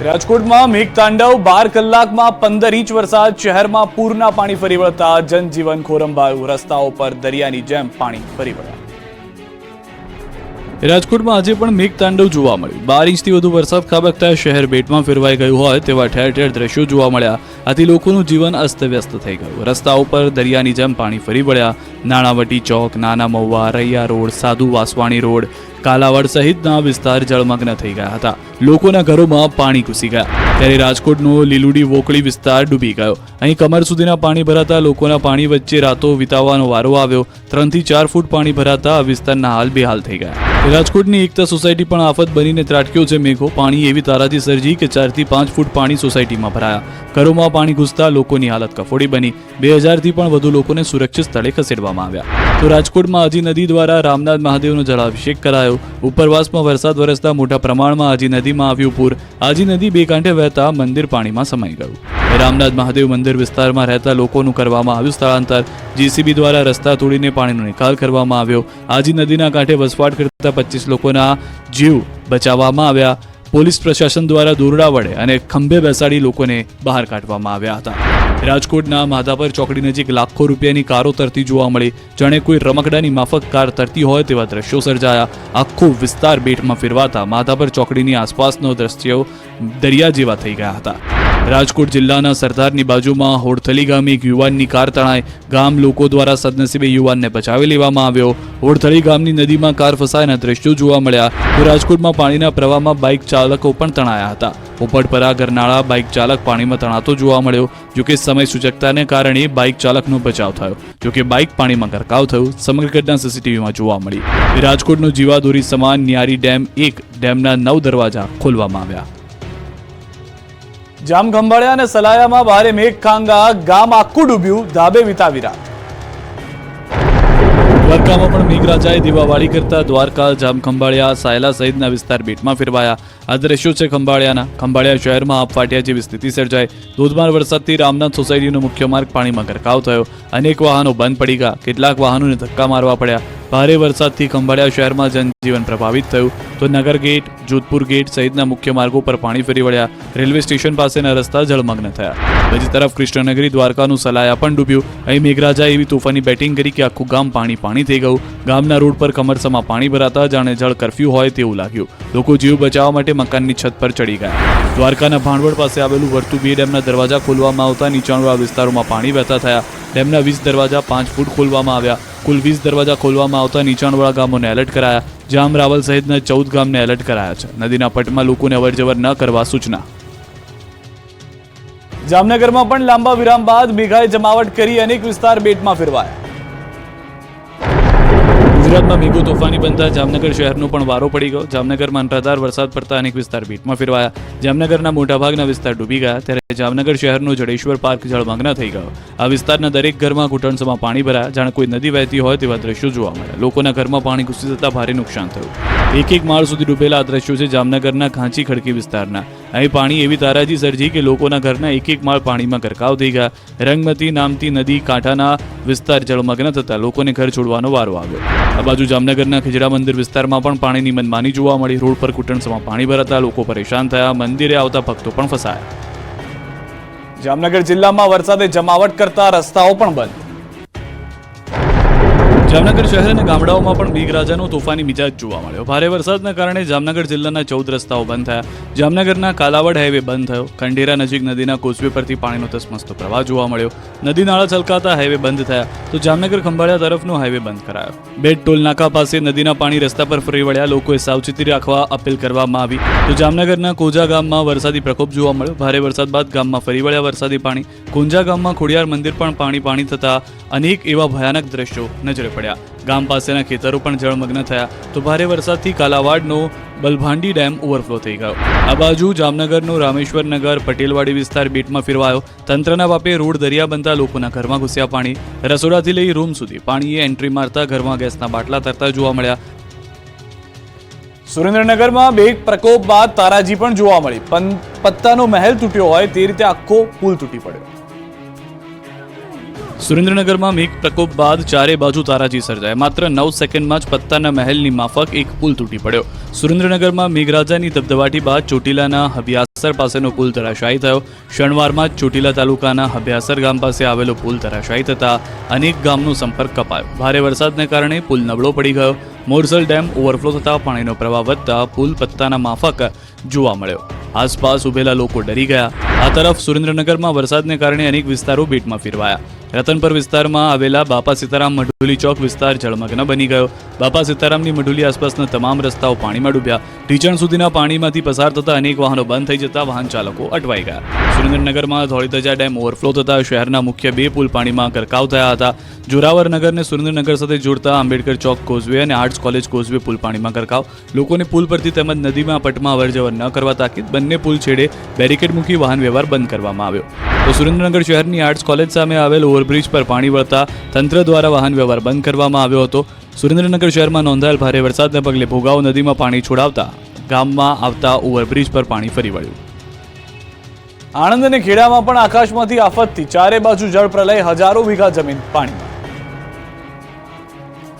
રાજકોટમાં મેઘતાંડવ 12 કલાકમાં 15 ઇંચ વરસાદ. શહેરમાં પૂરના પાણી ફરી વળતા જનજીવન ખોરંભાયું. રસ્તાઓ પર દરિયાની જેમ પાણી ફરી વળ્યા. રાજકોટમાં આજે પણ મેઘતાંડવ જોવા મળ્યું. 12 ઇંચથી વધુ વરસાદ ખાબકતા શહેર બેટમાં ફેરવાઈ ગયું હોય તેવા ઠેર ઠેર દ્રશ્યો જોવા મળ્યા. આથી લોકોનું જીવન અસ્તવ્યસ્ત થઈ ગયું. રસ્તાઓ પર દરિયાની જેમ પાણી ફરી વળ્યા. નાણાવટી ચોક, નાના મહુવા, રૈયા રોડ, સાધુ વાસવાણી રોડ, કાલાવડ સહિતના વિસ્તાર જળમગ્ન થઈ ગયા હતા. લોકોના ઘરોમાં પાણી ઘૂસી ગયા. ત્યારે રાજકોટનો લીલુડી વોકળી વિસ્તાર ડૂબી ગયો. અહીં કમર સુધીના પાણી ભરાતા લોકોના પાણી વચ્ચે રાતો વિતાવવાનો વારો આવ્યો. 3 થી 4 ફૂટ પાણી ભરાતા આ વિસ્તારના હાલ બેહાલ થઈ ગયા. રાજકોટની એકતા સોસાયટી પણ આફત બનીને ત્રાટક્યો છે. મેઘો પાણી એવી તારાજી સર્જી કે 4 થી 5 ફૂટ પાણી સોસાયટીમાં ભરાયા. ઘરોમાં પાણી ઘૂસતા લોકોની હાલત કફોડી બની. 2000 થી પણ વધુ લોકોને સુરક્ષિત સ્થળે ખસેડવામાં આવ્યા. તો રાજકોટમાં આજી નદી દ્વારા રામનાથ મહાદેવનો જળાભિષેક કરાયો. ઉપરવાસમાં વરસાદ વરસતા મોટા પ્રમાણમાં આજી નદીમાં આવ્યું પૂર. આજી નદી બે કાંઠે વહેતા મંદિર પાણીમાં સમાઈ ગયું. રામનાથ મહાદેવ મંદિર વિસ્તારમાં રહેતા લોકોનું કરવામાં આવ્યું સ્થળાંતર. જીસીબી દ્વારા રસ્તા તોડીને પાણીનો નિકાલ કરવામાં આવ્યો. આજી નદીના કાંઠે વસવાટ કરતા 25 લોકોના જીવ બચાવવામાં આવ્યા. પોલીસ પ્રશાસન દ્વારા દોરડા વડે અને ખંભે બેસાડી લોકોને બહાર કાઢવામાં આવ્યા હતા. રાજકોટના માધાપર ચોકડી નજીક લાખો રૂપિયાની કારો તરતી જોવા મળી. જાણે કોઈ રમકડાની માફક કાર તરતી હોય તેવા દ્રશ્યો સર્જાયા. આખો વિસ્તાર બેટમાં ફેરવાતા માધાપર ચોકડીની આસપાસનો દ્રશ્યો દરિયા જેવા થઈ ગયા હતા. રાજકોટ જિલ્લાના સરદારની બાજુમાં હોડથલી ગામે એક યુવાનની કાર તણાઈ. ગામ લોકો દ્વારા સદનસીબે યુવાનને બચાવી લેવામાં આવ્યો. હોડથલી ગામની નદીમાં કાર ફસાયાના દ્રશ્યો જોવા મળ્યા. તો રાજકોટમાં પાણીના પ્રવાહમાં બાઇક ચાલકો પણ તણાયા હતા. પોપટપરા ગરનાળા બાઇક ચાલક પાણીમાં તણાતો જોવા મળ્યો. જોકે સમય સૂચકતાને કારણે બાઇક ચાલકનો બચાવ થયો. જોકે બાઇક પાણીમાં ગરકાવ થયું. સમગ્ર ઘટના સીસીટીવીમાં જોવા મળી. રાજકોટનો જીવાદોરી સમાન ન્યારી ડેમ 1 ડેમના 9 દરવાજા ખોલવામાં આવ્યા. જામખંભાળિયા અને સલાયામાં ભારે મેઘખાંગા. ગામ આખું ડૂબ્યું. ધાબે વિતાવી રાત. દ્વારકામાં પણ મેઘરાજાએ દીવાવાળી કરતા દ્વારકા, જામખંભાળિયા, સાયલા સહિતના વિસ્તાર બેટમાં ફેરવાયા. આ દ્રશ્યો છે ખંભાળિયાના. ખંભાળિયા શહેરમાં આપફાટ્યા જેવી સ્થિતિ સર્જાઈ. ધોધમાર વરસાદથી રામનાથ સોસાયટીનો મુખ્ય માર્ગ પાણીમાં ગરકાવ થયો. અનેક વાહનો બંધ પડી ગયા. કેટલાક વાહનોને ધક્કા મારવા પડ્યા. ભારે વરસાદથી ખંભાળિયા શહેરમાં જનજીવન પ્રભાવિત થયું. તો નગર ગેટ, જોધપુર ગેટ સહિતના મુખ્ય માર્ગો પર પાણી ફરી વળ્યા. રેલવે સ્ટેશન પાસેના રસ્તા જળમગ્ન થયા. બીજી તરફ કૃષ્ણનગરી દ્વારકાનું સલાયા પણ ડૂબ્યું. અહીં મેઘરાજા એવી તોફાની બેટિંગ કરી કે આખું ગામ પાણી થઈ ગયું. ગામના રોડ પર કમરસમાં પાણી ભરાતા જાણે જળ કર્ફ્યુ હોય તેવું લાગ્યું. લોકો જીવ બચાવવા માટે મકાનની છત પર ચડી ગયા. દ્વારકાના ભાંડવડ પાસે આવેલું વર્તુ 2 ડેમના દરવાજા ખોલવામાં આવતા નીચાણવાળા વિસ્તારોમાં પાણી વહેતા થયા. ડેમના 20 દરવાજા 5 ફૂટ ખોલવામાં આવ્યા. કુલ 20 દરવાજા ખોલવામાં આવતા નીચાણવાળા ગામોને એલર્ટ કરાયા. જામ રાવલ સહિતના 14 ગામને એલર્ટ કરાયા છે. નદીના પટમાં લોકોને અવરજવર ન કરવા સૂચના. જામનગરમાં પણ લાંબા વિરામ બાદ મેઘાએ જમાવટ કરી. અનેક વિસ્તાર બેટમાં ફેરવાયા. ગુજરાતમાં મેઘો તોફાની બનતા જામનગર શહેરનો પણ વારો પડી ગયો. જામનગરમાં અનરાધાર વરસાદ પડતા અનેક વિસ્તાર બેટમાં ફેરવાયા. જામનગરના મોટાભાગના વિસ્તાર ડૂબી ગયા. ત્યારે જામનગર શહેરનો જડેશ્વર પાર્ક જળમગ્ન થઈ ગયો. આ વિસ્તારના દરેક ઘરમાં ઘૂંટણસમાં પાણી ભરાયા. જાણે કોઈ નદી વહેતી હોય તેવા દ્રશ્યો જોવા મળ્યા. લોકોના ઘરમાં પાણી ઘૂસી જતા ભારે નુકસાન થયું. એક માળ સુધી ડૂબેલા આ દ્રશ્યો છે જામનગરના ઘાંચી ખડકી વિસ્તારના. અહીં પાણી એવી તારાજી સર્જી કે લોકોના ઘરના એક માળ પાણીમાં ગરકાવ થઈ ગયા. રંગમતી નામતી નદી કાંઠાના વિસ્તાર જળમગ્ન થતા લોકોને ઘર છોડવાનો વારો આવ્યો. આ બાજુ જામનગરના ખીજડા મંદિર વિસ્તારમાં પણ પાણીની મનમાની જોવા મળી. રોડ પર ઘૂંટણસમાં પાણી ભરાતા લોકો પરેશાન થયા. મંદિરે આવતા ભક્તો પણ ફસાયા. જામનગર જિલ્લામાં વરસાદે જમાવટ કરતા રસ્તાઓ પણ બંધ. જામનગર શહેર અને ગામડાઓમાં પણ મેઘરાજાનો તોફાની મિજાજ જોવા મળ્યો. ભારે વરસાદના કારણે જામનગર જિલ્લાના 14 રસ્તાઓ બંધ થયા. જામનગરના કાલાવડ હાઈવે બંધ થયો. ખંડેરા નજીક નદીના કોસવે પરથી પાણીનો ધસમસતો પ્રવાહ જોવા મળ્યો. નદી નાળા છલકાતા હાઈવે બંધ થયા. તો જામનગર ખંભાળિયા તરફનો હાઈવે બંધ કરાયો. બેટ ટોલ નાકા પાસે નદીના પાણી રસ્તા પર ફરી વળ્યા. લોકોએ સાવચેતી રાખવા અપીલ કરવામાં આવી. તો જામનગરના કોંજા ગામમાં વરસાદી પ્રકોપ જોવા મળ્યો. ભારે વરસાદ બાદ ગામમાં ફરી વળ્યા વરસાદી પાણી. કોંજા ગામમાં ખોડિયાર મંદિર પણ પાણી થતા અનેક એવા ભયાનક દ્રશ્યો નજરે પડ્યા. ગામ પાસેના ખેતરો પણ જળમગ્ન થયા. તો ભારે વરસાદથી કાલાવાડનો બલભાંડી ડેમ ઓવરફ્લો થઈ ગયો. આ બાજુ જામનગરનો રામેશ્વર નગર પટેલવાડી વિસ્તાર બેટમાં ફેરવાયો. તંત્રના બાપે રોડ દરિયા બનતા લોકોના ઘરમાં ઘૂસ્યા પાણી. રસોડાથી લઈ રૂમ સુધી પાણીએ એન્ટ્રી મારતા ઘરમાં ગેસના બાટલા તરતા જોવા મળ્યા. સુરેન્દ્રનગરમાં મેઘ પ્રકોપ બાદ તારાજી પણ જોવા મળી. પત્તાનો મહેલ તૂટ્યો હોય તે રીતે આખો પુલ તૂટી પડ્યો. સુરેન્દ્રનગરમાં મેઘ પ્રકોપ બાદ ચારે બાજુ તારાજી સર્જાયા. માત્ર 9 સેકન્ડમાં જ પત્તાના મહેલની માફક એક પુલ તૂટી પડ્યો. સુરેન્દ્રનગરમાં મેઘરાજાની ધબધબાટી બાદ ચોટીલાના હબિયાસર પાસેનો પુલ ધરાશાયી થયો. શનિવારમાં જ ચોટીલા તાલુકાના હબિયાસર ગામ પાસે આવેલો પુલ ધરાશાયી થતા અનેક ગામનો સંપર્ક કપાયો. ભારે વરસાદને કારણે પુલ નબળો પડી ગયો. મોરસલ ડેમ ઓવરફ્લો થતા પાણીનો પ્રવાહ વધતા પુલ પત્તાના માફક જોવા મળ્યો. આસપાસ ઉભેલા લોકો ડરી ગયા. આ તરફ સુરેન્દ્રનગરમાં વરસાદને કારણે અનેક વિસ્તારો બેટમાં ફેરવાયા. રતનપર વિસ્તારમાં આવેલા બાપા સીતારામ મઢુલી ચોક વિસ્તાર જળમગ્ન બની ગયો. બાપા સીતારામની મઢુલી આસપાસના તમામ રસ્તાઓ પાણીમાં ડૂબ્યા. ઢીચણ સુધીના પાણીમાંથી પસાર થતા અનેક વાહનો બંધ થઈ જતા વાહન ચાલકો અટવાઈ ગયા. સુરેન્દ્રનગરમાં ધોળીધજા ડેમ ઓવરફ્લો થતા શહેરના મુખ્ય 2 પુલ પાણીમાં ગરકાવ થયા હતા. જોરાવર નગરને સુરેન્દ્રનગર સાથે જોડતા આંબેડકર ચોક કોઝવે અને આર્ટ્સ કોલેજ કોઝવે પુલ પાણીમાં ગરકાવ. લોકોને પુલ પરથી તેમજ નદીમાં પટમાં અવરજવર ન કરવા તાકીદ. બંને પુલ છેડે બેરિકેડ મૂકી વાહન વ્યવહાર બંધ કરવામાં આવ્યો. તો સુરેન્દ્રનગર શહેરની આર્ટ્સ કોલેજ સામે આવેલ ઓવરબ્રિજ પર પાણી વળતા તંત્ર દ્વારા વાહન વ્યવહાર બંધ કરવામાં આવ્યો હતો. સુરેન્દ્રનગર શહેરમાં નોંધાયેલ ભારે વરસાદને પગલે ભોગાવ નદીમાં પાણી છોડાવતા ગામમાં આવતા ઓવરબ્રિજ પર પાણી ફરી વળ્યું. આણંદ અને ખેડામાં પણ આકાશમાંથી આફતથી ચારે બાજુ જળ પ્રલય, હજારો વીઘા જમીન પાણીમાં.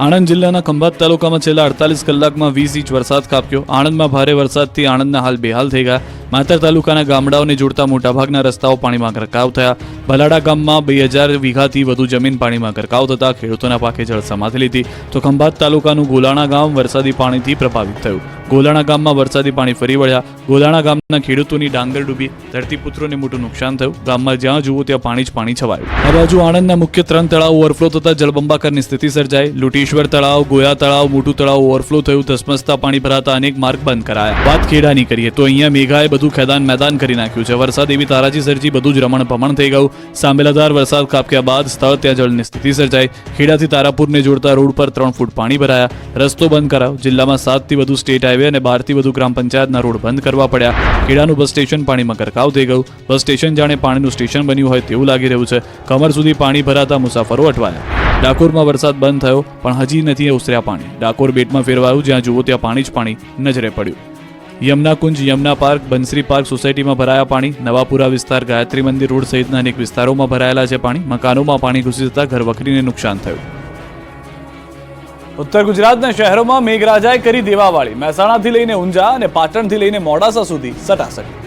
આણંદ જિલ્લાના ખંભાત તાલુકામાં છેલ્લા 48 કલાકમાં 20 ઇંચ વરસાદ ખાબક્યો. આણંદમાં ભારે વરસાદથી આણંદના હાલ બેહાલ થઈ ગયા. માતર તાલુકાના ગામડાઓને જોડતા મોટાભાગના રસ્તાઓ પાણીમાં ગરકાવ થયા. ભલાડા ગામમાં 2000 વીઘાથી વધુ જમીન પાણીમાં ગરકાવ થતા ખેડૂતોના પાકે જળ સમાધિ લીધી. તો ખંભાત તાલુકાનું ગોલાણા ગામ વરસાદી પાણીથી પ્રભાવિત થયું. ગોલાણા ગામમાં વરસાદી પાણી ફરી વળ્યા. ગોલાણા ગામના ખેડૂતોની ડાંગર ડૂબી. ધરતીપુત્રોને મોટું નુકસાન થયું. ગામમાં જ્યાં જુઓ ત્યાં પાણી જ પાણી છવાયું. આ બાજુ આણંદના મુખ્ય 3 તળાવ ઓવરફ્લો થતા જળબંબાકારની સ્થિતિ સર્જાઈ. લૂટીશ્વર તળાવ, ગોયા તળાવ, મોટું તળાવ ઓવરફ્લો થયું. ધસમસતા પાણી ભરાતા અનેક માર્ગ બંધ કરાયા. વાત ખેડાની કરીએ તો અહીંયા મેઘાએ બધું ખેદાન મેદાન કરી નાખ્યું છે. વરસાદ એવી તારાજી સર્જી બધું જ રમણ ભમણ થઈ ગયું. સાંભેલાધાર વરસાદ ખાબક્યા બાદ સ્થળ ત્યાં જળની સ્થિતિ સર્જાઈ. ખેડાથી તારાપુરને જોડતા રોડ પર 3 ફૂટ પાણી ભરાયા. રસ્તો બંધ કરાયો. જિલ્લામાં 7 થી વધુ સ્ટેટ હાઈવે અને 12 થી વધુ ગ્રામ પંચાયતના રોડ બંધ કરવા પડ્યા. ખેડાનું બસ સ્ટેશન પાણીમાં ગરકાવ થઈ ગયું. બસ સ્ટેશન જાણે પાણીનું સ્ટેશન બન્યું હોય તેવું લાગી રહ્યું છે. કમર સુધી પાણી ભરાતા મુસાફરો અટવાયા. ડાકોરમાં વરસાદ બંધ થયો પણ હજી નથી ઓસર્યા પાણી. ડાકોર બેટમાં ફેરવાયું. જ્યાં જુઓ ત્યાં પાણી જ પાણી નજરે પડ્યું. યમુના કુંજ, યમુના પાર્ક, બંસરી પાર્ક સોસાયટીમાં ભરાયા પાણી. નવાપુરા વિસ્તાર, ગાયત્રી મંદિર રોડ સહિતના અનેક વિસ્તારોમાં ભરાયેલા છે પાણી. મકાનોમાં પાણી ઘૂસી જતા ઘરવખરીને નુકસાન થયું. ઉત્તર ગુજરાતના શહેરોમાં મેઘરાજાએ કરી દેવાવાળી. મહેસાણાથી લઈને ઊંઝા અને પાટણથી લઈને મોડાસા સુધી સટાસટી.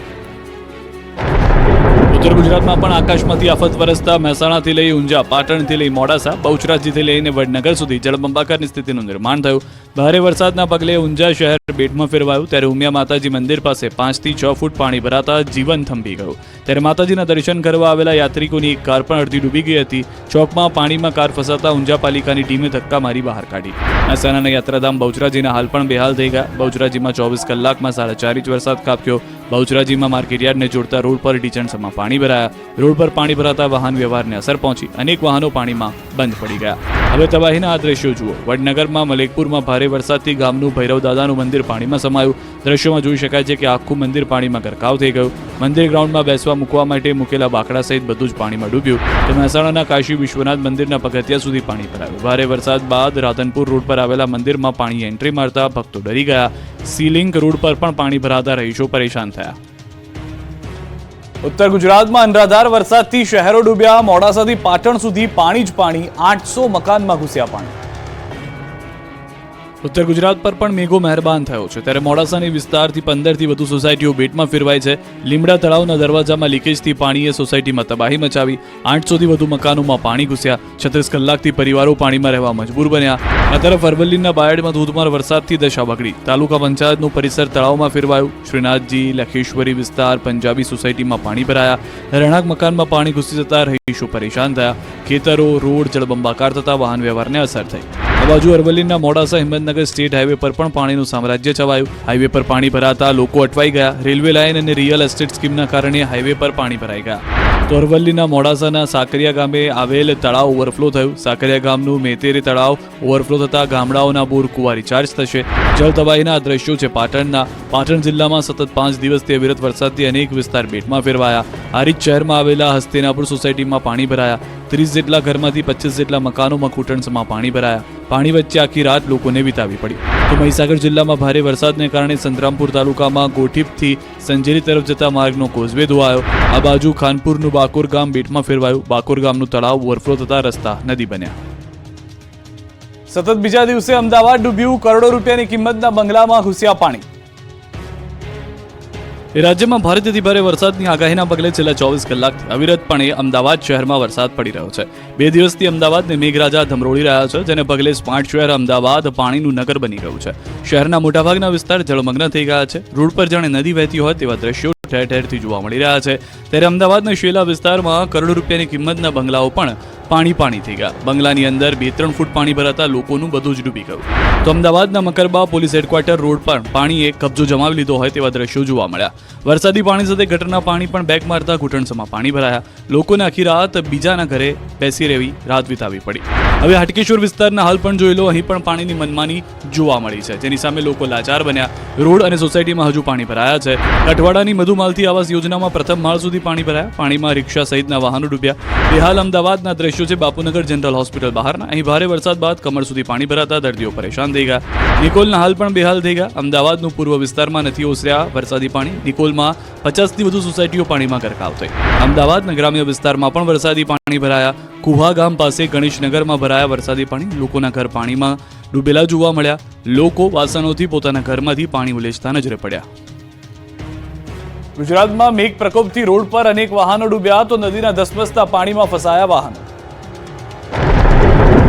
ઉત્તર ગુજરાતમાં પણ આકાશમાંથી આફત વરસતા મહેસાણાથી લઈ ઊંઝા, પાટણથી લઈ મોડાસા, બહુચરાજીથી લઈને વડનગર સુધી જળબંબાકારની સ્થિતિનું નિર્માણ થયું. ભારે વરસાદના પગલે ઊંઝા શહેર બેટમાં ફેરવાયું. ત્યારે ઉમિયા માતાજી મંદિર પાસે 5 થી 6 ફૂટ પાણી ભરાતા જીવન થંભી ગયું. ત્યારે માતાજીના દર્શન કરવા આવેલા યાત્રિકોની એક કાર પણ અડધી ડૂબી ગઈ હતી. ચોકમાં પાણીમાં કાર ફસાતા ઊંઝા પાલિકાની ટીમે ધક્કા મારી બહાર કાઢી. મહેસાણાના યાત્રાધામ બહુચરાજીના હાલ પણ બેહાલ થઈ ગયા. બહુચરાજીમાં 24 કલાકમાં 4.5 ઇંચ વરસાદ ખાબક્યો. બહુચરાજીમાં માર્કેટયાર્ડને જોડતા રોડ પર ઢીચણસમાં પાણી ભરાયા. રોડ પર પાણી ભરાતા વાહન વ્યવહારને અસર પહોંચી. અનેક વાહનો પાણીમાં બંધ પડી ગયા. હવે તબાહીના આ દ્રશ્યો જુઓ. વડનગરમાં મલેકપુરમાં ભારે વરસાદથી ગામનું ભૈરવ દાદાનું મંદિર પાણીમાં સમાયું. દ્રશ્યોમાં જોઈ શકાય છે કે આખું મંદિર પાણીમાં ગરકાવ થઈ ગયું. મંદિર ગ્રાઉન્ડમાં બેસવા મૂકવા માટે મૂકેલા બાકડા સહિત બધું જ પાણીમાં ડૂબ્યું. તો મહેસાણાના કાશી વિશ્વનાથ મંદિરના પગથિયા સુધી પાણી ભરાયું. ભારે વરસાદ બાદ રાધનપુર રોડ પર આવેલા મંદિરમાં પાણી એન્ટ્રી મારતા ભક્તો ડરી ગયા. સીલિંગ રોડ પર પણ પાણી ભરાતા રહીશો પરેશાન થયા. ઉત્તર ગુજરાતમાં અનરાધાર વરસાદથી શહેરો ડૂબ્યા. મોડાસાથી પાટણ સુધી પાણી જ પાણી. 800 મકાનમાં ઘૂસ્યા પાણી. ઉત્તર ગુજરાત પર પણ મેઘો મહેરબાન થયો છે. ત્યારે મોડાસાની વિસ્તારથી 15 થી વધુ સોસાયટીઓ બેટમાં ફેરવાઈ છે. લીમડા તળાવના દરવાજામાં લીકેજથી પાણીએ સોસાયટીમાં તબાહી મચાવી. 800 થી વધુ મકાનોમાં પાણી ઘૂસ્યા. 36 કલાકથી પરિવારો પાણીમાં રહેવા મજબૂર બન્યા. આ તરફ અરવલ્લીના બાયડમાં ધોધમાર વરસાદથી દશા બગડી. તાલુકા પંચાયતનું પરિસર તળાવમાં ફેરવાયું. શ્રીનાથજી, લખેશ્વરી વિસ્તાર, પંજાબી સોસાયટીમાં પાણી ભરાયા. રહેણાંક મકાનમાં પાણી ઘૂસી જતા રહીશો પરેશાન થયા. ખેતરો, રોડ જળબંબાકાર થતા વાહન વ્યવહારને અસર થઈ. આ બાજુ અરવલ્લીના મોડાસા હિંમતનગર સ્ટેટ હાઈવે પર પણ પાણીનું સામ્રાજ્ય છવાયું. હાઈવે પર પાણી ભરાતા લોકો અટવાઈ ગયા. રેલવે લાઇન અને રિયલ એસ્ટેટ સ્કીમના કારણે હાઈવે પર પાણી ભરાઈ ગયા. તો અરવલ્લીના મોડાસાના સાકરિયા ગામે આવેલ તળાવ ઓવરફ્લો થયું. સાકરિયા ગામનું મેતેરી તળાવ ઓવરફ્લો થતા ગામડાઓના બોર કુવા રિચાર્જ થશે. જળ તબાહીના આ દ્રશ્યો છે પાટણના. પાટણ જિલ્લામાં સતત 5 દિવસથી અવિરત વરસાદથી અનેક વિસ્તાર બેટમાં ફેરવાયા. હારીજ શહેરમાં આવેલા હસ્તિનાપુર સોસાયટીમાં પાણી ભરાયા. 30 જેટલા ઘરમાંથી 25 જેટલા મકાનોમાં ઘૂંટણસમાં પાણી ભરાયા. પાણી વચ્ચે આખી રાત લોકોને વિતાવી પડી. તો મહીસાગર જિલ્લામાં ભારે વરસાદને કારણે સંતરામપુર તાલુકામાં ગોઠીપથી સંજેલી તરફ જતા માર્ગનો કોઝવે ધોવાયો. આ બાજુ ખાનપુરનું બાકોર ગામ બેટમાં ફેરવાયું. બાકોર ગામનું તળાવ ઓવરફ્લો થતા રસ્તા નદી બન્યા. સતત બીજા દિવસે અમદાવાદ ડૂબ્યું. કરોડો રૂપિયાની કિંમતના બંગલામાં ઘૂસ્યા પાણી. રાજ્યમાં ભારેથી ભારે વરસાદની આગાહીના પગલે છેલ્લા 24 કલાકથી અવિરતપણે અમદાવાદ શહેરમાં વરસાદ પડી રહ્યો છે. 2 દિવસથી અમદાવાદને મેઘરાજા ધમરોળી રહ્યા છે, જેને પગલે સ્માર્ટ શહેર અમદાવાદ પાણીનું નગર બની ગયું છે. શહેરના મોટાભાગના વિસ્તાર જળમગ્ન થઈ ગયા છે. રોડ પર જાણે નદી વહેતી હોય તેવા દ્રશ્યો ઠેર ઠેરથી જોવા મળી રહ્યા છે. ત્યારે અમદાવાદના શેલા વિસ્તારમાં કરોડો રૂપિયાની કિંમતના બંગલાઓ પણ પાણી થઈ ગયા. બંગલાની અંદર 2-3 ફૂટ પાણી ભરાતા લોકોનું બધું જ ડૂબી ગયું. તો અમદાવાદના મકરબા પોલીસ હેડક્વાર્ટર રોડ પર પાણીએ કબજો જમાવી લીધો હોય તેવા દ્રશ્યો જોવા મળ્યા. વરસાદી પાણી સાથે ગટરના પાણી પણ બેક મારતા ઘૂંટણસમાં પાણી ભરાયા. લોકોને આખી રાત બીજાના ઘરે બેસી રહેવી રાત વિતાવી પડી. હવે હાટકેશ્વર વિસ્તારના હાલ પણ જોઈ લો, અહીં પણ પાણીની મનમાની જોવા મળી છે, જેની સામે લોકો લાચાર બન્યા. રોડ અને સોસાયટીમાં હજુ પાણી ભરાયા છે. કઠવાડાની મધુમાલતી આવાસ યોજનામાં પ્રથમ માળ સુધી પાણી ભરાયા. પાણીમાં રિક્ષા સહિતના વાહનો ડૂબ્યા. બેહાલ અમદાવાદના દ્રશ્યો છે બાપુનગર જનરલ હોસ્પિટલ બહારના. અહીં ભારે વરસાદ બાદ કમર સુધી પાણી ભરાતા દર્દીઓ પરેશાન થઈ ગયા. નિકોલના હાલ પણ બેહાલ થઈ ગયા. અમદાવાદનું પૂર્વ વિસ્તારમાં નથી ઓસર્યા વરસાદી પાણી. નિકોલમાં 50થી વધુ સોસાયટીઓ પાણીમાં ગરકાવ થઈ. અમદાવાદના ગ્રામ્ય વિસ્તારમાં પણ વરસાદી પાણી ભરાયા. કુહા ગામ પાસે ગણેશનગરમાં ભરાયા વરસાદી પાણી. લોકોના ઘર પાણીમાં ડૂબેલા જોવા મળ્યા. લોકો વાસણોથી પોતાના ઘરમાંથી પાણી ઉલેચતા નજરે પડ્યા. ગુજરાતમાં મેઘ પ્રકોપથી રોડ પર અનેક વાહનો ડૂબ્યા, તો નદીના ધસમસતા પાણીમાં ફસાયા વાહનો.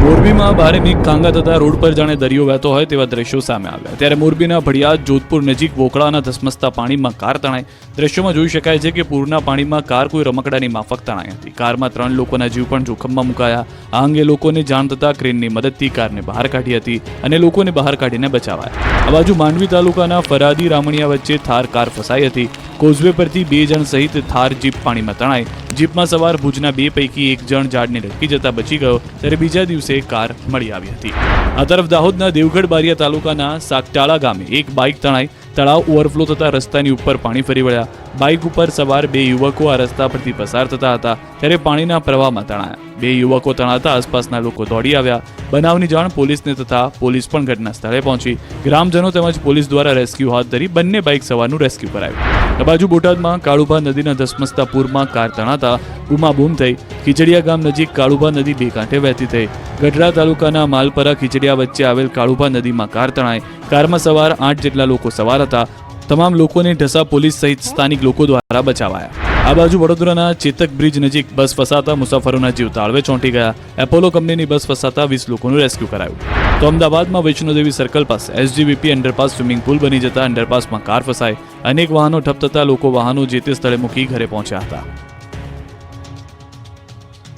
મોરબીમાં ભારે મેઘ ખાંગા થતા રોડ પર જાણે દરિયો વહેતો હોય તેવા દ્રશ્યો સામે આવ્યા. ત્યારે મોરબીના ભડિયાદ જોધપુર નજીક વોકળાના ધસમસતા પાણીમાં કાર તણાઈ. દ્રશ્યોમાં જોઈ શકાય છે કે પૂરના પાણીમાં કાર કોઈ રમકડાની માફક તણાઈ હતી. કારમાં 3 લોકોના જીવ પણ જોખમમાં મુકાયા. આ અંગે લોકોને જાણ થતા ક્રેનની મદદથી કારને બહાર કાઢી હતી અને લોકોને બહાર કાઢીને બચાવાયા. આ બાજુ માંડવી તાલુકાના ફરાદી રામણિયા વચ્ચે થાર કાર ફસાઈ હતી. કોઝવે પરથી 2 જણ સહિત થાર જીપ પાણીમાં તણાઈ. જીપમાં સવાર ભુજના 2 પૈકી 1 જણ ઝાડને લટકી જતા બચી ગયો, ત્યારે બીજા દિવસે કાર મળી આવી હતી. આ તરફ દાહોદના દેવગઢ બારિયા તાલુકાના સાકટાળા ગામે એક બાઇક તણાઈ. તળાવ ઓવરફ્લો થતા રસ્તાની ઉપર પાણી ફરી વળ્યા. બાઇક ઉપર સવાર 2 યુવકો આ રસ્તા પરથી પસાર થતા હતા, ત્યારે પાણીના પ્રવાહમાં તણાયા. 2 યુવકો તણાતા આસપાસના લોકો દોડી આવ્યા. બનાવની જાણ પોલીસને થતા પોલીસ પણ ઘટના સ્થળે પહોંચી. ગ્રામજનો તેમજ પોલીસ દ્વારા રેસ્ક્યુ હાથ ધરી બંને બાઇક સવારનું રેસ્ક્યુ કરાયું. આ બાજુ બોટાદમાં કાળુભા નદીના ધસમસતા પૂરમાં કાર તણાતા બૂમાબૂમ થઈ. ખીચડીયા ગામ નજીક કાળુભા નદી 2 કાંઠે વહેતી થઈ. ગઢડા તાલુકાના માલપરા ખીચડીયા વચ્ચે આવેલ કાળુભા નદીમાં કાર તણાઈ. કારમાં સવાર 8 જેટલા લોકો સવાર હતા. તમામ લોકોને ઢસા પોલીસ સહિત સ્થાનિક લોકો દ્વારા બચાવાયા. આ બાજુ વડોદરાના ચેતક બ્રિજ નજીક બસ ફસાતા મુસાફરોના જીવ તાળવે ચોંટી ગયા. એપોલો કંપનીની બસ ફસાતા 20 લોકોનું રેસ્ક્યુ કરાયું. તો અમદાવાદમાં વૈષ્ણોદેવી સર્કલ પાસે એસજીવીપી અંડરપાસ સ્વિમિંગ પુલ બની જતા અંડરપાસમાં કાર ફસાઈ. અનેક વાહનો ઠપ થતા લોકો વાહનો જે તે સ્થળે મૂકી ઘરે પહોંચ્યા હતા.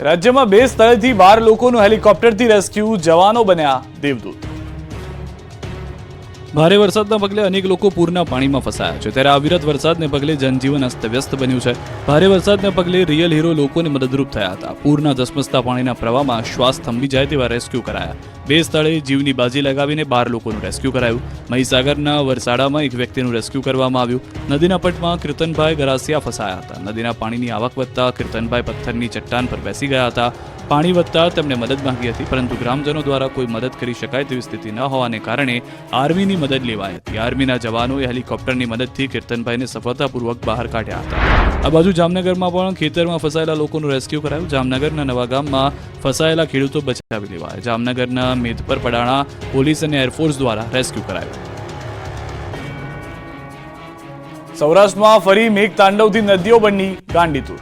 રાજ્યમાં 2 સ્થળેથી 12 લોકોનું હેલિકોપ્ટરથી રેસ્ક્યુ. જવાનો બન્યા દેવદૂત. ભારે વરસાદના પગલે અનેક લોકો પૂરના પાણીમાં ફસાયા છે. ત્યારે અવિરત વરસાદને પગલે જનજીવન અસ્તવ્યસ્ત બન્યું છે. ભારે વરસાદને પગલે રિયલ હીરો લોકોને મદદરૂપ થયા હતા. પૂરના ધસમસતા પાણીના પ્રવાહમાં શ્વાસ થંભી જાય તેવા રેસ્ક્યુ કરાયા. 2 સ્થળે જીવની બાજી લગાવીને 12 લોકોનું રેસ્ક્યુ કરાયું. મહીસાગરના વરસાડામાં એક વ્યક્તિનું રેસ્ક્યુ કરવામાં આવ્યું. નદીના પટમાં કીર્તનભાઈ ગરાસિયા ફસાયા હતા. નદીના પાણીની આવક વધતા કીર્તનભાઈ પથ્થરની ચટ્ટાન પર બેસી ગયા હતા. પાણી વધતા તેમણે મદદ માંગી હતી, પરંતુ ગ્રામજનો દ્વારા કોઈ મદદ કરી શકાય તેવી સ્થિતિ ન હોવાને કારણે આર્મીની મદદ લેવાઈ હતી. આર્મીના જવાનોએ હેલિકોપ્ટરની મદદથી કીર્તનભાઈને સફળતાપૂર્વક બહાર કાઢ્યા હતા. આ બાજુ જામનગરમાં પણ ખેતરમાં ફસાયેલા લોકોનું રેસ્ક્યુ કરાયું. જામનગરના નવા ગામમાં ફસાયેલા ખેડૂતો બચાવી લેવાયા. જામનગરના મેદપર પડાણા પોલીસ અને એરફોર્સ દ્વારા રેસ્ક્યુ કરાયું. સૌરાષ્ટ્રમાં ફરી મેઘ તાંડવથી નદીઓ બની ગાંડીતુર.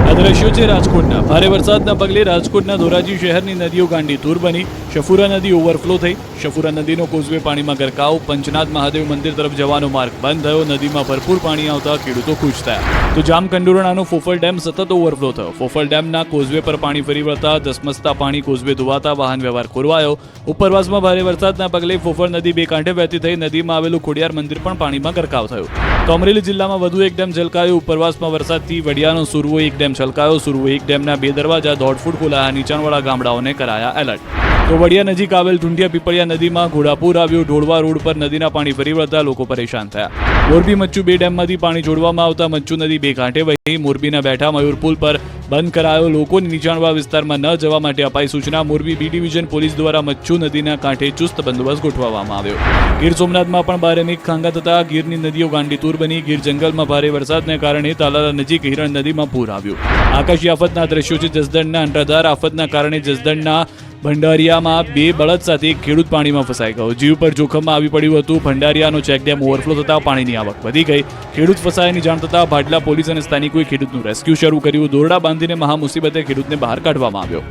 આ દ્રશ્યો છે રાજકોટના. ભારે વરસાદના પગલે રાજકોટના ધોરાજી શહેરની નદીઓ ગાંડીતુર બની. શફુરા નદી ઓવરફ્લો થઈ. શફુરા નદીનો કોઝવે પાણીમાં ગરકાવ. પંચનાથ મહાદેવ મંદિર તરફ જવાનો માર્ગ બંધ થયો. નદીમાં ભરપૂર પાણી આવતા ખેડૂતો ખુશ થયા. તો જામકંડોરણાનો ફોફળ ડેમ સતત ઓવરફ્લો થયો. ફોફળ ડેમના કોઝવે પર પાણી ફરી વળતા ધસમસતા પાણી કોઝવે ધોવાતા વાહન વ્યવહાર ખોરવાયો. ઉપરવાસમાં ભારે વરસાદના પગલે ફોફળ નદી 2 કાંઠે વહેતી થઈ. નદીમાં આવેલું ખોડિયાર મંદિર પણ પાણીમાં ગરકાવ થયું. તો અમરેલી જિલ્લામાં વધુ એક ડેમ છલકાયો. ઉપરવાસમાં વરસાદથી વડિયાનો સુરવો એક ડેમ છલકાયો. સુરવો એક ડેમના 2 દરવાજા 1.5 ફૂટ ખોલાયા. નીચાણવાળા ગામડાઓને કરાયા એલર્ટ. તો વડિયા નજીક આવેલ ઢુંઢિયા પીપળિયા નદીમાં ઘોડાપુર આવ્યું. ઢોળવા રોડ પર નદીના પાણી ફરી વળતા લોકો પરેશાન થયા. મોરબી મચ્છુ 2 ડેમમાંથી પાણી છોડવામાં આવતા મચ્છુ નદી 2 કાંઠે વહી. મોરબીના બેઠા મયુર પુલ પર બંધ કરાયો. લોકોને નીચાણવાળા વિસ્તારમાં ન જવા માટે અપાઈ સૂચના. મોરબી બી ડિવિઝન પોલીસ દ્વારા મચ્છુ નદીના કાંઠે ચુસ્ત બંદોબસ્ત ગોઠવવામાં આવ્યો. ગીર સોમનાથમાં પણ ભારે મેઘખાંગા થતા ગીરની નદીઓ ગાંડીતુર બની. ગીર જંગલમાં ભારે વરસાદને કારણે તાલાલા નજીક હિરણ નદીમાં પૂર આવ્યું. આકાશી આફતના દ્રશ્યો છે. જસદણના અંટાધાર આફતના કારણે જસદણના ભંડારિયામાં 2 બળદ સાથે એક ખેડૂત પાણીમાં ફસાઈ ગયો. જીવ પર જોખમમાં આવી પડ્યું હતું. ભંડારિયાનો ચેકડેમ ઓવરફ્લો થતાં પાણીની આવક વધી ગઈ. ખેડૂત ફસાયાની જાણ થતાં ભાડલા પોલીસ અને સ્થાનિકોએ ખેડૂતનું રેસ્ક્યુ શરૂ કર્યું. દોરડા બાંધીને મહામુસીબતે ખેડૂતને બહાર કાઢવામાં આવ્યો.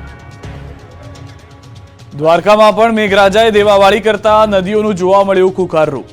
દ્વારકામાં પણ મેઘરાજાએ દેવાવાળી કરતા નદીઓનું જોવા મળ્યું ખુખાર રૂપ.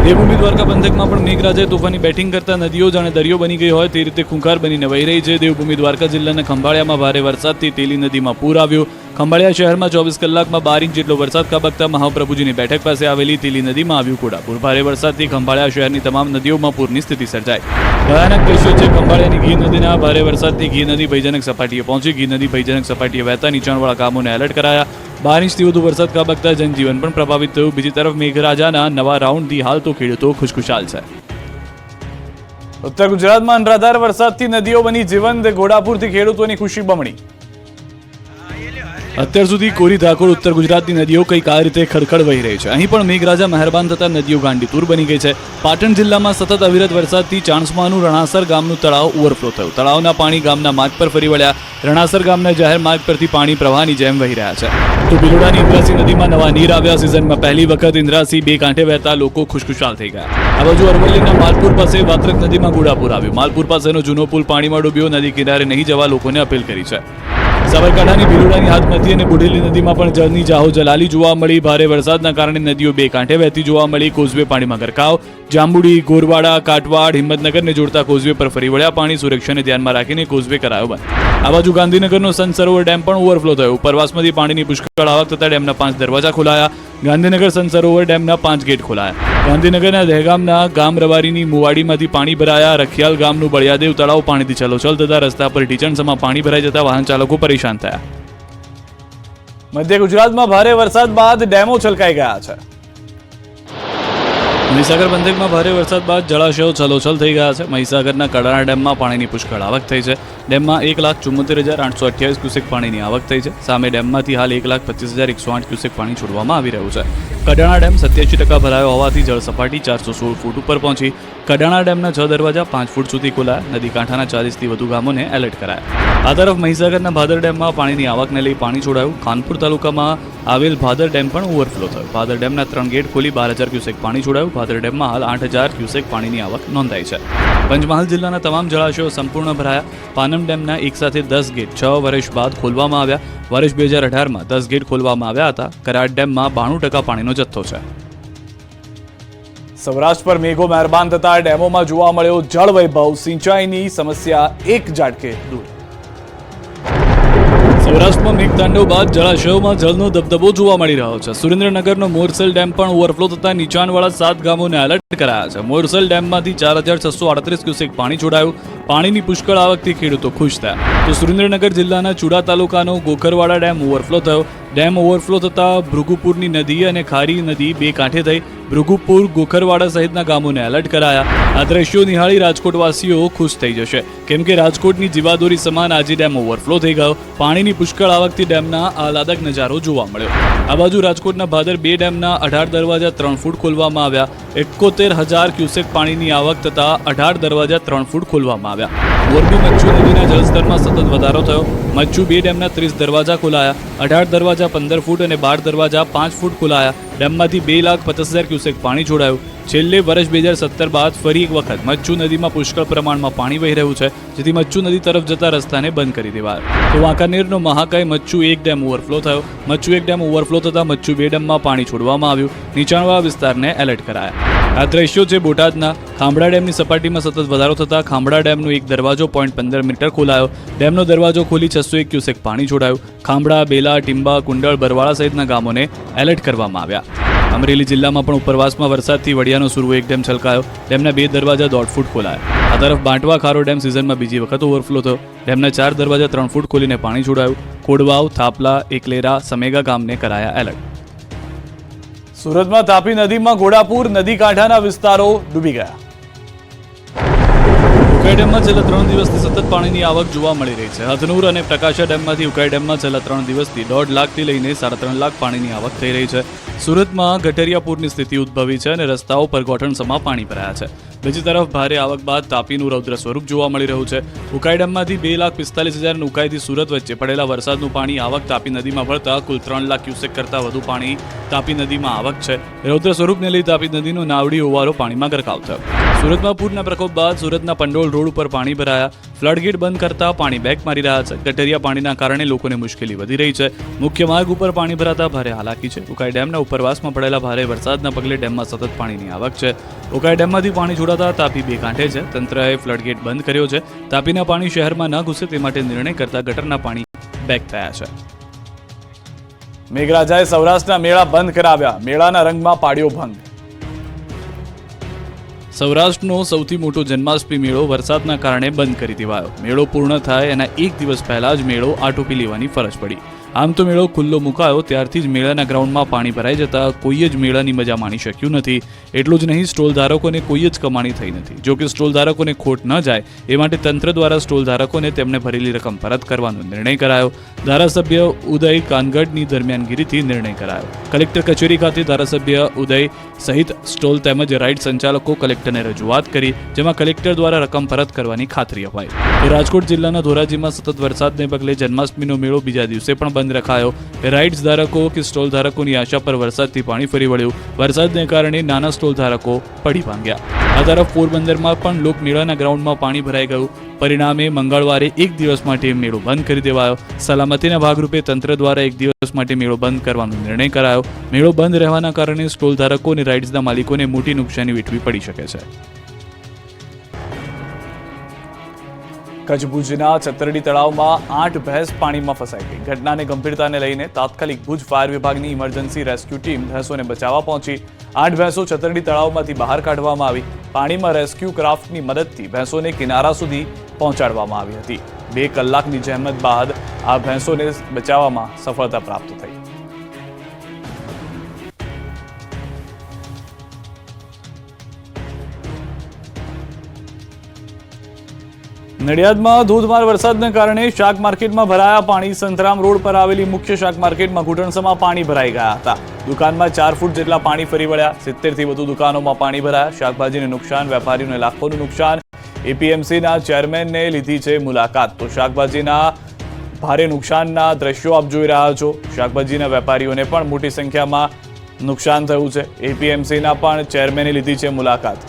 દેવભૂમિ દ્વારકા પંથકમાં પણ મેઘરાજાએ તોફાની બેટિંગ કરતા નદીઓ જાણે દરિયો બની ગઈ હોય તે રીતે ખૂંખાર બનીને વહી રહી છે. દેવભૂમિ દ્વારકા જિલ્લાના ખંભાળિયામાં ભારે વરસાદથી તેલી નદીમાં પૂર આવ્યું. ખંભાળિયા શહેરમાં 24 કલાકમાં 12 ઇંચ જેટલો વરસાદ ખાબકતા મહાપ્રભુજીની બેઠક પાસે આવેલી તેલી નદીમાં આવ્યું ઘોડાપુર. ભારે વરસાદથી ખંભાળિયા શહેરની તમામ નદીઓમાં પૂરની સ્થિતિ સર્જાઈ. ભયાનક દ્રશ્યો છે. ખંભાળિયાની ઘી નદીના ભારે વરસાદથી ઘી નદી ભયજનક સપાટીએ પહોંચી. ઘી નદી ભયજનક સપાટીએ વહેતા નીચાણવાળા ગામોને એલર્ટ કરાયા. 12 ઇંચથી વધુ વરસાદ ખાબકતા જનજીવન પણ પ્રભાવિત થયું. બીજી તરફ મેઘરાજાના નવા રાઉન્ડથી હાલ તો ખેડૂતો ખુશખુશાલ છે. ઉત્તર ગુજરાતમાં અનરાધાર વરસાદથી નદીઓ બની જીવંત. ઘોડાપુરથી ખેડૂતોની ખુશી બમણી. અત્યાર સુધી કોરી ધાકોર ઉત્તર ગુજરાતની નદીઓ કંઈક આ રીતે ખડખડ વહી રહી છે. અહીં પણ મેઘરાજા મહેરબાન થતા નદીઓ ગાંડીતુર બની ગઈ છે. પાટણ જિલ્લામાં સતત અવિરત વરસાદથી ચાણસ્માનું રણાસર ગામનું તળાવ ઓવરફ્લો થયું. તળાવના પાણી ગામના માર્ગ પર ફરી વળ્યા. રણાસર ગામના જાહેર માર્ગ પરથી પાણી પ્રવાહની જેમ વહી રહ્યા છે. તો બિલોડાની ઇન્દ્રાસી નદીમાં નવા નીર આવ્યા. સિઝનમાં પહેલી વખત ઇન્દ્રાસી 2 કાંઠે વહેતા લોકો ખુશખુશાલ થઈ ગયા. આ બાજુ અરવલ્લીના માલપુર પાસે વાત્રક નદીમાં ઘોડાપુર આવ્યું. માલપુર પાસેનો જૂનો પુલ પાણીમાં ડૂબ્યો. નદી કિનારે નહીં જવા લોકોને અપીલ કરી છે. સાબરકાંઠાની બિલોડાની હાથમતી અને બુઢેલી નદીમાં પણ જળની જાહો જલાલી જોવા મળી. ભારે વરસાદના કારણે નદીઓ 2 કાંઠે વહેતી જોવા મળી. કોઝવે પાણીમાં ગરકાવ. જાંબુડી, ગોરવાડા, કાટવાડ, હિંમતનગરને જોડતા કોઝવે પર ફરી વળ્યા પાણી. સુરક્ષાને ધ્યાનમાં રાખીને કોઝવે કરાયો બંધ. આ બાજુ ગાંધીનગરનો સંત સરોવર ડેમ પણ ઓવરફ્લો થયો. ઉપરવાસમાંથી પાણીની પુષ્કળ આવક થતા ડેમના 5 દરવાજા ખોલાયા. ગાંધીનગર સંત સરોવર ડેમના 5 ગેટ ખોલાયા. ગાંધીનગરના દહેગામના ગામ રવારીની મુવાડીમાંથી પાણી ભરાયા. રખિયાલ ગામનું બળિયાદેવ તળાવ પાણીથી છલોછલ થતા રસ્તા પર ઢીચણસમાં પાણી ભરાઈ જતા વાહન ચાલકો પરેશાન થયા. મધ્ય ગુજરાતમાં ભારે વરસાદ બાદ ડેમો છલકાઈ ગયા છે. મહીસાગર પંથકમાં ભારે વરસાદ બાદ જળાશયો છલોછલ થઈ ગયા છે. મહીસાગરના કડાણા ડેમમાં પાણીની પુષ્કળ આવક થઈ છે. ડેમમાં 1,74,828 ક્યુસેક પાણીની આવક થઈ છે. સામે ડેમમાંથી હાલ 1,25,108 ક્યુસેક પાણી છોડવામાં આવી રહ્યું છે. કડાણા ડેમ 87% ભરાયો હોવાથી જળ સપાટી 416 ફૂટ ઉપર પહોંચી. કડાણા ડેમના 6 દરવાજા 5 ફૂટ સુધી ખોલાયા. નદી કાંઠાના 40થી વધુ ગામોને એલર્ટ કરાયા. આ તરફ મહીસાગરના ભાદર ડેમમાં પાણીની આવકને લઈ પાણી છોડાયું. ખાનપુર તાલુકામાં આવેલ ભાદર ડેમ પણ ઓવરફ્લો થયો. ભાદર ડેમના 3 ગેટ ખોલી 12,000 ક્યુસેક પાણી છોડાયું. ભાદર ડેમમાં હાલ 8,000 ક્યુસેક પાણીની આવક નોંધાઈ છે. પંચમહાલ જિલ્લાના તમામ જળાશયો સંપૂર્ણ ભરાયા. પાનમ ડેમના એક સાથે 10 ગેટ 6 વર્ષ બાદ ખોલવામાં આવ્યા. વર્ષ 2018માં 10 ગેટ ખોલવામાં આવ્યા હતા. કરાડ ડેમમાં 92% પાણીનો જથ્થો છે. સૌરાષ્ટ્ર પર મેઘો મહેરબાન થતા ડેમોમાં જોવા મળ્યો જળ વૈભવ. સિંચાઈની સમસ્યા એક ઝાટકે દૂર. સૌરાષ્ટ્રમાં મેઘતાંડવ બાદ જળાશયોમાં જળનો દબદબો જોવા મળી રહ્યો છે. સુરેન્દ્રનગરનો મોરસલ ડેમ પણ ઓવરફ્લો થતા નીચાણવાળા 7 ગામોને એલર્ટ કરાયા છે. મોરસલ ડેમમાંથી 4,638 ક્યુસેક પાણી છોડાયું. પાણીની પુષ્કળ આવકથી ખેડૂતો ખુશ થયા. તો સુરેન્દ્રનગર જિલ્લાના ચુડા તાલુકાનો ગોખરવાડા ડેમ ઓવરફ્લો થયો. ડેમ ઓવરફ્લો થતા ભૃગુપુરની નદી અને ખારી નદી 2 કાંઠે થઈ. ભૃગુપુર, ગોખરવાડા સહિતના ગામોને એલર્ટ કરાયા. આ દ્રશ્યો નિહાળી રાજકોટવાસીઓ ખુશ થઈ જશે, કેમ કે રાજકોટની જીવાદોરી સમાન આજે ડેમ ઓવરફ્લો થઈ ગયો. પાણીની પુષ્કળ આવકથી ડેમના આહલાદક નજારો જોવા મળ્યો. આ બાજુ રાજકોટના ભાદર 2 ડેમના 18 દરવાજા 3 ફૂટ ખોલવામાં આવ્યા. 71,000 ક્યુસેક પાણીની આવક થતા 18 દરવાજા 3 ફૂટ ખોલવામાં આવ્યા. મોરબી મચ્છુ નદીના જળસ્તરમાં સતત વધારો થયો. મચ્છુ 2 ડેમના 30 દરવાજા ખોલાયા. 18 દરવાજા 15 ફૂટ અને 12 દરવાજા 5 ફૂટ ખોલાયા. ડેમમાંથી 2,50,000 ક્યુસેક પાણી છોડાયું. છેલ્લે વર્ષ 2017 બાદ ફરી એક વખત મચ્છુ નદીમાં પુષ્કળ પ્રમાણમાં પાણી વહી રહ્યું છે, જેથી મચ્છુ નદી તરફ જતા રસ્તાને બંધ કરી દેવાયો. તો વાંકાનેરનો મહાકાય મચ્છુ 1 ડેમ ઓવરફ્લો થયો. મચ્છુ 1 ડેમ ઓવરફ્લો થતા મચ્છુ 2 ડેમમાં પાણી છોડવામાં આવ્યું. નીચાણવાળા વિસ્તારને એલર્ટ કરાયા. આ દ્રશ્યો છે બોટાદના. ખાંભડા ડેમની સપાટીમાં સતત વધારો થતા ખાંભડા ડેમનો 1 દરવાજો 0.15 મીટર ખોલાયો. ડેમનો દરવાજો ખોલી 601 ક્યુસેક પાણી છોડાયું. ખાંભડા, બેલા, ટીંબા, કુંડળ, બરવાળા સહિતના ગામોને એલર્ટ કરવામાં આવ્યા. અમરેલી જિલ્લામાં પણ ઉપરવાસમાં વરસાદથી વડિયાનો સુરવો 1 ડેમ છલકાયો. ડેમના 2 દરવાજા 1.5 ફૂટ ખોલાયા. આ તરફ બાંટવા ખારો ડેમ સિઝનમાં બીજી વખત ઓવરફ્લો થયો. ડેમના 4 દરવાજા 3 ફૂટ ખોલીને પાણી છોડાયું. ખોડવાવ, થાપલા, એકલેરા, સમેગા ગામને કરાયા એલર્ટ. સુરતમાં તાપી નદીમાં ઘોડાપુર, નદી કાંઠાના વિસ્તારો ડૂબી ગયા. ઉકાઈ ડેમમાં છેલ્લા 3 દિવસથી સતત પાણીની આવક જોવા મળી રહી છે. હથનુર અને પ્રકાશા ડેમમાંથી ઉકાઈ ડેમમાં છેલ્લા 3 દિવસથી 1.5 લાખથી લઈને 3.5 લાખ પાણીની આવક થઈ રહી છે. સુરતમાં ગટરિયા પૂરની સ્થિતિ ઉદ્ભવી છે અને રસ્તાઓ પર ગોઠણસમાં પાણી ભરાયા છે. બીજી તરફ ભારે આવક બાદ તાપીનું રૌદ્ર સ્વરૂપ જોવા મળી રહ્યું છે. ઉકાઈ ડેમમાંથી 2,45,000 અને ઉકાઈથી સુરત વચ્ચે પડેલા વરસાદનું પાણી આવક તાપી નદીમાં ભળતા કુલ 3 લાખ ક્યુસેક કરતાં વધુ પાણી તાપી નદીમાં આવક છે. રૌદ્ર સ્વરૂપને લઈ તાપી નદીનો નાવડી ઓવારો પાણીમાં ગરકાવ થયો. સુરતમાં પૂરના પ્રકોપ બાદ સુરતના પંડોળ રોડ ઉપર પાણી ભરાયા. ફ્લડગેટ બંધ કરતા પાણી બેક મારી રહ્યા છે. ગટરિયા પાણીના કારણે લોકોને મુશ્કેલી વધી રહી છે. મુખ્ય માર્ગ ઉપર પાણી ભરાતા ભારે હાલાકી છે. ઉકાઈ ડેમના ઉપરવાસમાં પડેલા ભારે વરસાદના પગલે ડેમમાં સતત પાણીની આવક છે. ઉકાઈ ડેમમાંથી પાણી છોડાતા તાપી બે કાંઠે છે. તંત્રએ ફ્લડગેટ બંધ કર્યો છે. તાપીના પાણી શહેરમાં ન ઘૂસે તે માટે નિર્ણય કરતા ગટરના પાણી બેક થયા છે. મેઘરાજાએ સૌરાષ્ટ્રના મેળા બંધ કરાવ્યા. મેળાના રંગમાં પાડ્યો ભંગ. સૌરાષ્ટ્રનો સૌથી મોટો જન્માષ્ટમી મેળો વરસાદના કારણે બંધ કરી દેવાયો. મેળો પૂર્ણ થાય એના 1 દિવસ પહેલા જ મેળો આટોપી લેવાની ફરજ પડી. આમ તો મેળો ખુલ્લો મુકાયો ત્યારથી જ મેળાના ગ્રાઉન્ડમાં પાણી ભરાઈ જતા કોઈ જ મેળાની મજા માણી શક્યું નથી. એટલું જ નહીં, સ્ટોલ ધારકોને કોઈ જ કમાણી થઈ નથી. જો કે સ્ટોલ ધારકોને ખોટ ન જાય એ માટે તંત્ર દ્વારા સ્ટોલ ધારકોને તેમને ભરેલી રકમ પરત કરવાનો નિર્ણય કરાયો. ધારાસભ્ય ઉદય કાનગડની દરમિયાનગીરીથી નિર્ણય કરાયો. કલેક્ટર કચેરી ખાતે ધારાસભ્ય ઉદય સહિત સ્ટોલ તેમજ રાઇડ સંચાલકો કલેક્ટરને રજૂઆત કરી, જેમાં કલેક્ટર દ્વારા રકમ પરત કરવાની ખાતરી અપાઈ. રાજકોટ જિલ્લાના ધોરાજીમાં સતત વરસાદને પગલે જન્માષ્ટમીનો મેળો બીજા દિવસે પણ બંધ રખાયો. રાઇડ્સ ધારકો કે સ્ટોલ ધારકોની આશા પર વરસાદથી પાણી ફરી વળ્યું. વરસાદને કારણે નાના સ્ટોલ ધારકો પડી ભાંગ્યા. આ તરફ પોરબંદરમાં પણ લોકમેળાના ગ્રાઉન્ડમાં પાણી ભરાઈ ગયું. પરિણામે મંગળવારે 1 દિવસ માટે મેળો બંધ કરી દેવાયો. સલામતીના ભાગરૂપે તંત્ર દ્વારા 1 દિવસ માટે મેળો બંધ કરવાનો નિર્ણય કરાયો. મેળો બંધ રહેવાના કારણે સ્ટોલ ધારકો અને રાઇડ્સના માલિકોને મોટી નુકસાની વેઠવી પડી શકે છે. કચ્છ ભુજના છતરડી તળાવમાં 8 ભેંસ પાણીમાં ફસાઈ ગઈ. ઘટનાને ગંભીરતાને લઈને તાત્કાલિક ભુજ ફાયર વિભાગની ઇમરજન્સી રેસ્ક્યુ ટીમ ભેંસોને બચાવવા પહોંચી. 8 ભેંસો છતરડી તળાવમાંથી બહાર કાઢવામાં આવી. પાણીમાં રેસ્ક્યુ ક્રાફ્ટની મદદથી ભેંસોને કિનારા સુધી પહોંચાડવામાં આવી હતી. 2 કલાકની જહેમત બાદ આ ભેંસોને બચાવવામાં સફળતા પ્રાપ્ત થઈ. નડિયાદમાં ધોધમાર વરસાદને કારણે શાક માર્કેટમાં ભરાયા પાણી. સંતરામ રોડ પર આવેલી મુખ્ય શાક માર્કેટમાં ઘૂંટણસમાં પાણી ભરાઈ ગયા હતા. દુકાનમાં 4 ફૂટ જેટલા પાણી ફરી વળ્યા. 70થી વધુ દુકાનોમાં પાણી ભરાયા. શાકભાજીને નુકસાન, વેપારીઓને લાખોનું નુકસાન. એપીએમસીના ચેરમેનને લીધી છે મુલાકાત. તો શાકભાજીના ભારે નુકસાનના દ્રશ્યો આપ જોઈ રહ્યા છો. શાકભાજીના વેપારીઓને પણ મોટી સંખ્યામાં નુકસાન થયું છે. એપીએમસીના પણ ચેરમેને લીધી છે મુલાકાત.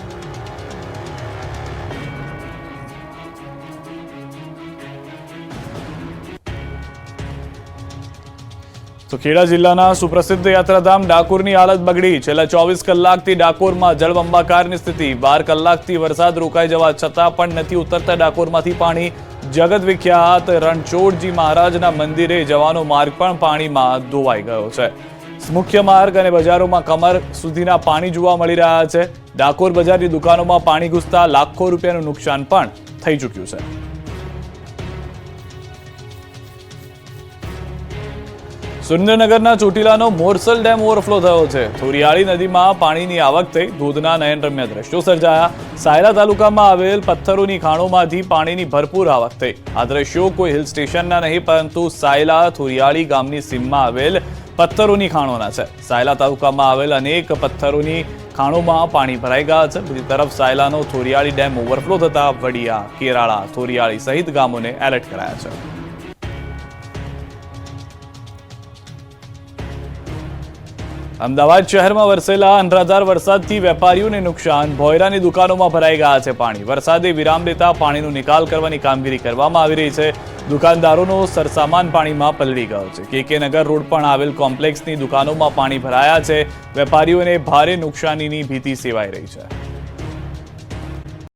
તો ખેડા જિલ્લાના સુપ્રસિદ્ધ યાત્રાધામ ડાકોરની હાલત બગડી. છેલ્લા 24 કલાકથી ડાકોરમાં જળબંબાકારની સ્થિતિ. 12 કલાકથી વરસાદ રોકાઈ જવા છતાં પણ નથી ઉતરતા ડાકોરમાંથી પાણી. જગત વિખ્યાત રણછોડજી મહારાજના મંદિરે જવાનો માર્ગ પણ પાણીમાં ધોવાઈ ગયો છે. મુખ્ય માર્ગ અને બજારોમાં કમર સુધીના પાણી જોવા મળી રહ્યા છે. ડાકોર બજારની દુકાનોમાં પાણી ઘૂસતા લાખો રૂપિયાનું નુકસાન પણ થઈ ચૂક્યું છે. સુરેન્દ્રનગરના ચોટીલાનો મોરસલ ડેમ ઓવરફ્લો થયો છે. થોરિયાળી નદીમાં પાણીની આવક થઈ. ધોધના નયનરમ્ય દ્રશ્યો સર્જાયા. સાયલા તાલુકામાં આવેલ પથ્થરોની ખાણોમાંથી પાણીની ભરપૂર આવક થઈ. આ દ્રશ્યો કોઈ હિલ સ્ટેશનના નહીં પરંતુ સાયલા થોરિયાળી ગામની સીમમાં આવેલ પથ્થરોની ખાણોના છે. સાયલા તાલુકામાં આવેલ અનેક પથ્થરોની ખાણોમાં પાણી ભરાઈ ગયા છે. બીજી તરફ સાયલાનો થોરિયાળી ડેમ ઓવરફ્લો થતા વડિયા, કેરાળા, થોરિયાળી સહિત ગામોને એલર્ટ કરાયા છે. અમદાવાદ શહેરમાં વરસેલા અનરાધાર વરસાદથી વેપારીઓને નુકસાન. ભોયરાની દુકાનોમાં ભરાઈ ગયા છે પાણી. વરસાદે વિરામ લેતા પાણીનો નિકાલ કરવાની કામગીરી કરવામાં આવી રહી છે. દુકાનદારોનો સરસામાન પાણીમાં પલળી ગયો છે. કે નગર રોડ પણ આવેલ કોમ્પ્લેક્સની દુકાનોમાં પાણી ભરાયા છે. વેપારીઓને ભારે નુકસાનીની ભીતિ સેવાઈ રહી છે.